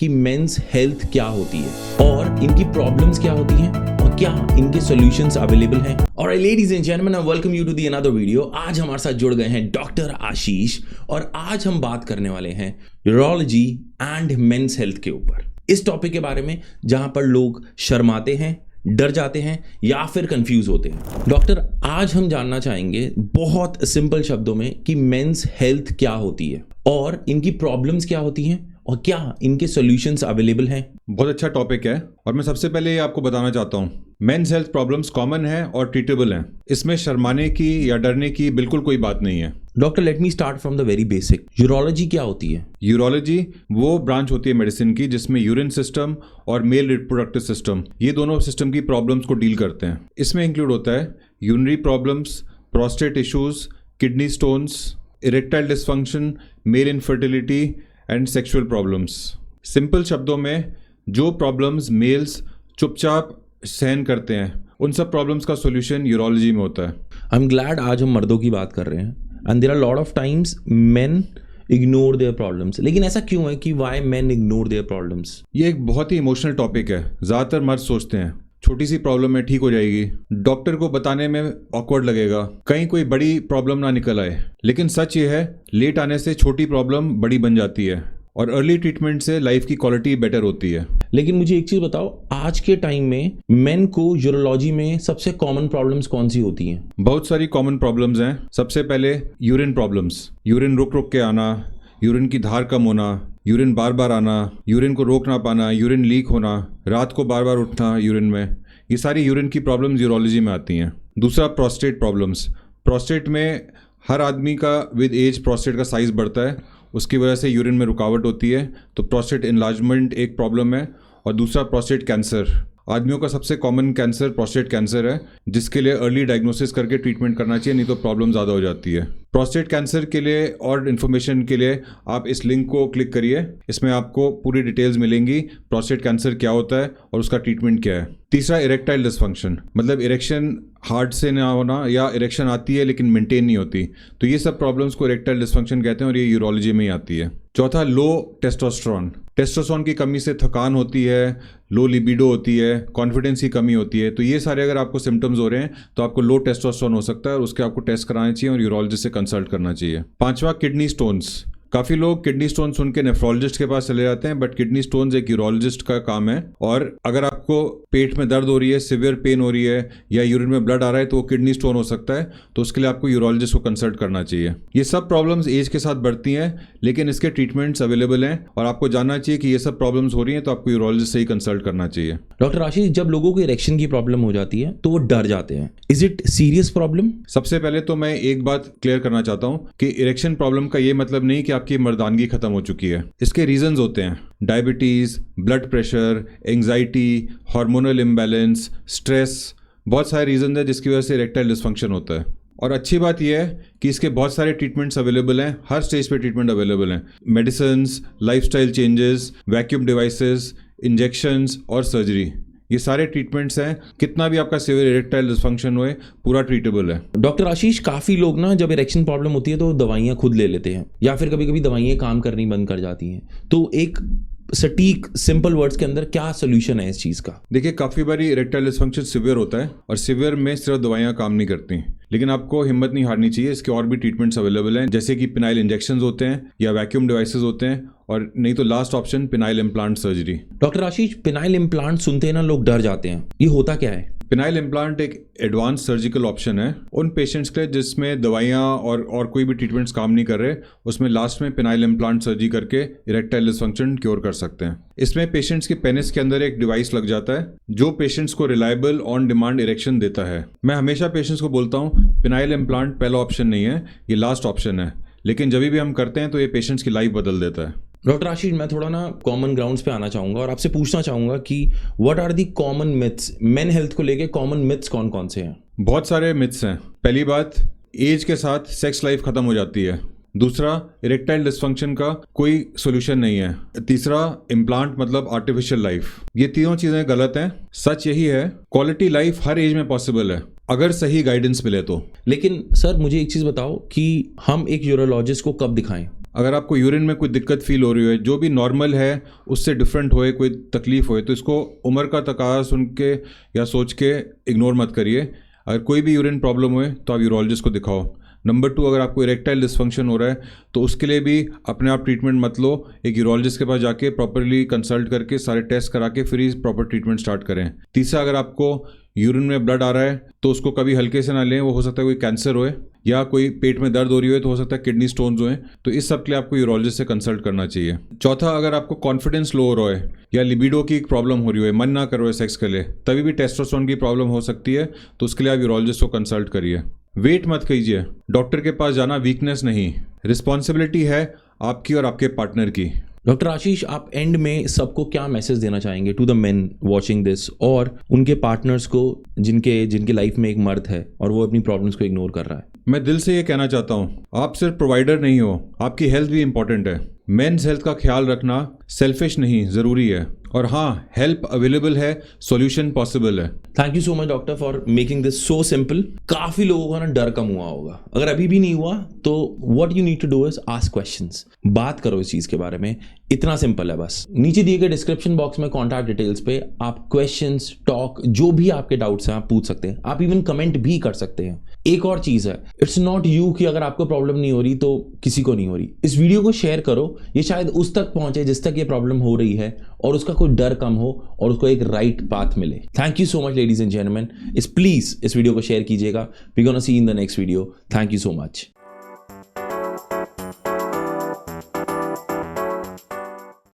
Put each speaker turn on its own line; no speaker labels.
कि mains health क्या होती है और इनकी प्रॉब्लम्स क्या होती हैं और क्या इनके सॉल्यूशंस अवेलेबल हैं। और ladies and gentleman, I welcome you to the another video. आज हमारे साथ जुड़ गए हैं डॉक्टर आशीष और आज हम बात करने वाले हैं यूरोलॉजी एंड मेंस हेल्थ के ऊपर। इस टॉपिक के बारे में जहां पर लोग शर्माते हैं, डर जाते हैं या फिर कंफ्यूज होते हैं। डॉक्टर, आज हम जानना चाहेंगे बहुत सिंपल शब्दों में कि मेंस हेल्थ क्या होती है और इनकी प्रॉब्लम्स क्या होती हैं और क्या इनके सॉल्यूशंस अवेलेबल हैं।
बहुत अच्छा टॉपिक है और मैं सबसे पहले ये आपको बताना चाहता हूँ, मेंस हेल्थ प्रॉब्लम्स कॉमन है और ट्रीटेबल हैं। इसमें शर्माने की या डरने की बिल्कुल कोई बात नहीं है।
Doctor, let me start from the very basic. Urology क्या होती है?
यूरोलॉजी वो ब्रांच होती है मेडिसिन की जिसमें यूरिन सिस्टम और मेल रिप्रोडक्टिव सिस्टम, ये दोनों सिस्टम की प्रॉब्लम्स को डील करते हैं। इसमें इंक्लूड होता है urinary problems, prostate issues, kidney stones, erectile dysfunction, male infertility and sexual problems. Simple शब्दों में जो प्रॉब्लम्स मेल्स चुपचाप सहन करते हैं उन सब प्रॉब्लम्स का सॉल्यूशन यूरोलॉजी में होता है।
आई एम ग्लैड आज हम मर्दों की बात कर रहे हैं and there are lot of times men ignore their problems. लेकिन ऐसा क्यों है कि why men ignore their problems?
ये एक बहुत ही इमोशनल टॉपिक है। ज़्यादातर मर्द सोचते हैं छोटी सी प्रॉब्लम है, ठीक हो जाएगी, डॉक्टर को बताने में ऑकवर्ड लगेगा, कहीं कोई बड़ी प्रॉब्लम ना निकल आए। लेकिन सच ये है, लेट आने से छोटी प्रॉब्लम बड़ी बन जाती है और अर्ली ट्रीटमेंट से लाइफ की क्वालिटी बेटर होती है।
लेकिन मुझे एक चीज बताओ, आज के टाइम में मेन को यूरोलॉजी में सबसे कॉमन प्रॉब्लम्स कौन सी होती हैं?
बहुत सारी कॉमन प्रॉब्लम्स हैं। सबसे पहले यूरिन प्रॉब्लम्स, यूरिन रुक रुक के आना, यूरिन की धार कम होना, यूरिन बार बार आना, यूरिन को रोक ना पाना, यूरिन लीक होना, रात को बार बार उठना यूरिन में, ये सारी यूरिन की प्रॉब्लम्स यूरोलॉजी में आती हैं। दूसरा, प्रोस्टेट प्रॉब्लम्स। प्रोस्टेट में हर आदमी का विद एज प्रोस्टेट का साइज बढ़ता है, उसकी वजह से यूरिन में रुकावट होती है, तो प्रोस्टेट इनलार्जमेंट एक प्रॉब्लम है। और दूसरा, प्रोस्टेट कैंसर। आदमियों का सबसे कॉमन कैंसर प्रोस्टेट कैंसर है, जिसके लिए अर्ली डायग्नोसिस करके ट्रीटमेंट करना चाहिए, नहीं तो प्रॉब्लम ज़्यादा हो जाती है। प्रोस्टेट कैंसर के लिए और इन्फॉर्मेशन के लिए आप इस लिंक को क्लिक करिए, इसमें आपको पूरी डिटेल्स मिलेंगी, प्रोस्टेट कैंसर क्या होता है और उसका ट्रीटमेंट क्या है। तीसरा, इरेक्टाइल डिसफंक्शन, मतलब इरेक्शन हार्ड से ना होना या इरेक्शन आती है लेकिन मेंटेन नहीं होती, तो ये सब प्रॉब्लम्स को इरेक्टाइल डिसफंक्शन कहते हैं और ये यूरोलॉजी में ही आती है। चौथा, लो टेस्टोस्टेरोन। टेस्टोस्टेरोन की कमी से थकान होती है, लो लिबिडो होती है, कॉन्फिडेंस की कमी होती है, तो ये सारे अगर आपको सिम्टम्स हो रहे हैं तो आपको लो टेस्टोस्टेरोन हो सकता है और उसके आपको टेस्ट कराना चाहिए और यूरोलॉजिस्ट से कंसल्ट करना चाहिए। पांचवा, किडनी स्टोन्स। काफ़ी लोग किडनी स्टोन सुन के नेफ्रोलॉजिस्ट के पास चले जाते हैं, बट किडनी स्टोन्स एक यूरोलॉजिस्ट का काम है। और अगर आपको पेट में दर्द हो रही है, सिवियर पेन हो रही है या यूरिन में ब्लड आ रहा है तो वो किडनी स्टोन हो सकता है, तो उसके लिए आपको यूरोलॉजिस्ट को कंसल्ट करना चाहिए। ये सब प्रॉब्लम्स एज के साथ बढ़ती हैं, लेकिन इसके ट्रीटमेंट्स अवेलेबल हैं और आपको जानना चाहिए कि ये सब प्रॉब्लम्स हो रही हैं तो आपको यूरोलॉजिस्ट से ही कंसल्ट करना चाहिए।
डॉक्टर आशीष, जब लोगों को इरेक्शन की प्रॉब्लम हो जाती है तो वो डर जाते हैं, इज इट सीरियस प्रॉब्लम?
सबसे पहले तो मैं एक बात क्लियर करना चाहता हूँ कि इरेक्शन प्रॉब्लम का ये मतलब नहीं कि आपकी मर्दानगी खत्म हो चुकी है। इसके रीजंस होते हैं diabetes, blood pressure, anxiety, hormonal imbalance, stress, बहुत सारे रीजन है जिसकी वजह से इरेक्टाइल डिसफंक्शन होता है। और अच्छी बात यह है कि इसके बहुत सारे ट्रीटमेंट्स अवेलेबल हैं, हर स्टेज पे ट्रीटमेंट अवेलेबल हैं। Medicines, lifestyle changes, vacuum devices, injections और सर्जरी, ये सारे ट्रीटमेंट्स हैं। कितना भी आपका सिवियर इरेक्टाइल डिसफंक्शन हुए, पूरा ट्रीटेबल है।
डॉक्टर आशीष, काफी लोग ना जब इरेक्शन प्रॉब्लम होती है तो दवाइयां खुद ले लेते हैं या फिर कभी कभी दवाइयां काम करनी बंद कर जाती हैं, तो एक सटीक सिंपल वर्ड्स के अंदर क्या सोल्यूशन है इस चीज का?
देखिए, काफी बारी इरेक्टाइल डिसफंक्शन सिवियर होता है और सिवियर में सिर्फ दवाइयां काम नहीं करती, लेकिन आपको हिम्मत नहीं हारनी चाहिए। इसके और भी ट्रीटमेंट्स अवेलेबल हैं, जैसे कि पिनाइल इंजेक्शंस होते हैं या वैक्यूम डिवाइसेस होते हैं, और नहीं तो last option penile implant surgery.
Doctor Ashish, penile implant सुनते हैं ना लोग डर जाते हैं, ये होता क्या है?
पिनाइल इम्प्लांट एक एडवांस सर्जिकल ऑप्शन है उन पेशेंट्स के लिए जिसमें दवाइयाँ और कोई भी ट्रीटमेंट्स काम नहीं कर रहे, उसमें लास्ट में पिनाइल इम्प्लांट सर्जरी करके इरेक्टाइल डिसफंक्शन क्योर कर सकते हैं। इसमें पेशेंट्स के पेनिस के अंदर एक डिवाइस लग जाता है जो पेशेंट्स को रिलायबल ऑन डिमांड इरेक्शन देता है। मैं हमेशा पेशेंट्स को बोलता हूँ, पिनाइल इम्प्लांट पहला ऑप्शन नहीं है, ये लास्ट ऑप्शन है, लेकिन जब भी हम करते हैं तो ये पेशेंट्स की लाइफ बदल देता है।
डॉक्टर आशीष, मैं थोड़ा ना कॉमन ग्राउंड्स पे आना चाहूंगा और आपसे पूछना चाहूंगा कि what are the common myths, men health को लेके कॉमन मिथ्स कौन कौन से हैं?
बहुत सारे मिथ्स हैं। पहली बात, एज के साथ सेक्स लाइफ खत्म हो जाती है। दूसरा, इरेक्टाइल डिसफंक्शन का कोई सोल्यूशन नहीं है। तीसरा, इम्प्लांट मतलब आर्टिफिशियल लाइफ। ये तीनों चीजें गलत हैं। सच यही है, क्वालिटी लाइफ हर एज में पॉसिबल है अगर सही गाइडेंस मिले तो।
लेकिन सर, मुझे एक चीज बताओ कि हम एक यूरोलॉजिस्ट को कब दिखाएं?
अगर आपको यूरिन में कोई दिक्कत फील हो रही है, जो भी नॉर्मल है उससे डिफरेंट होए, कोई तकलीफ होए, तो इसको उम्र का तकाजा सुन के या सोच के इग्नोर मत करिए। अगर कोई भी यूरिन प्रॉब्लम हुए तो आप यूरोलॉजिस्ट को दिखाओ। नंबर 2, अगर आपको इरेक्टाइल डिस्फंक्शन हो रहा है तो उसके लिए भी अपने आप ट्रीटमेंट मत लो, एक यूरोलॉजिस्ट के पास जाके प्रॉपरली कंसल्ट करके सारे टेस्ट करा के फिर ही प्रॉपर ट्रीटमेंट स्टार्ट करें। तीसरा, अगर आपको यूरिन में ब्लड आ रहा है तो उसको कभी हल्के से ना लें, वो हो सकता है कोई कैंसर होए या कोई पेट में दर्द हो रही है तो हो सकता है किडनी स्टोन्स होए, तो इस सब के लिए आपको यूरोलॉजिस्ट से कंसल्ट करना चाहिए। चौथा, अगर आपको कॉन्फिडेंस लो हो रहा है या लिबिडो की प्रॉब्लम हो रही है, मन ना कर रहा है सेक्स के लिए, तभी भी टेस्टोस्टेरोन की प्रॉब्लम हो सकती है, तो उसके लिए आप यूरोलॉजिस्ट को कंसल्ट करिए। वेट मत कीजिए, डॉक्टर के पास जाना वीकनेस नहीं, रिस्पॉन्सिबिलिटी है आपकी और आपके पार्टनर की।
डॉक्टर आशीष, आप एंड में सबको क्या मैसेज देना चाहेंगे to the men watching this और उनके पार्टनर्स को जिनके लाइफ में एक मर्द है और वो अपनी प्रॉब्लम्स को इग्नोर कर रहा है?
मैं दिल से ये कहना चाहता हूँ, आप सिर्फ प्रोवाइडर नहीं हो, आपकी हेल्थ भी इंपॉर्टेंट है। मेंस हेल्थ का ख्याल रखना सेल्फिश नहीं, ज़रूरी है। और हाँ, हेल्प अवेलेबल है, सॉल्यूशन पॉसिबल है।
Thank you so much doctor for making this so simple. काफी लोगों का ना डर कम हुआ होगा। अगर अभी भी नहीं हुआ तो what you need to do is ask questions, बात करो इस चीज के बारे में। इतना सिंपल है बस। नीचे दिए गए डिस्क्रिप्शन बॉक्स में कॉन्टैक्ट डिटेल्स पे आप क्वेश्चंस, टॉक, जो भी आपके डाउट्स हैं आप पूछ सकते हैं। आप इवन कमेंट भी कर सकते हैं। एक और चीज है, इट्स नॉट यू कि अगर आपको प्रॉब्लम नहीं हो रही तो किसी को नहीं हो रही। इस वीडियो को शेयर करो, ये शायद उस तक पहुंचे जिस तक ये प्रॉब्लम हो रही है और उसका कोई डर कम हो और उसको एक राइट पाथ मिले। Thank you so much ladies and gentleman. Please इस वीडियो को शेयर कीजिएगा। We gonna see in the next video. Thank you so much.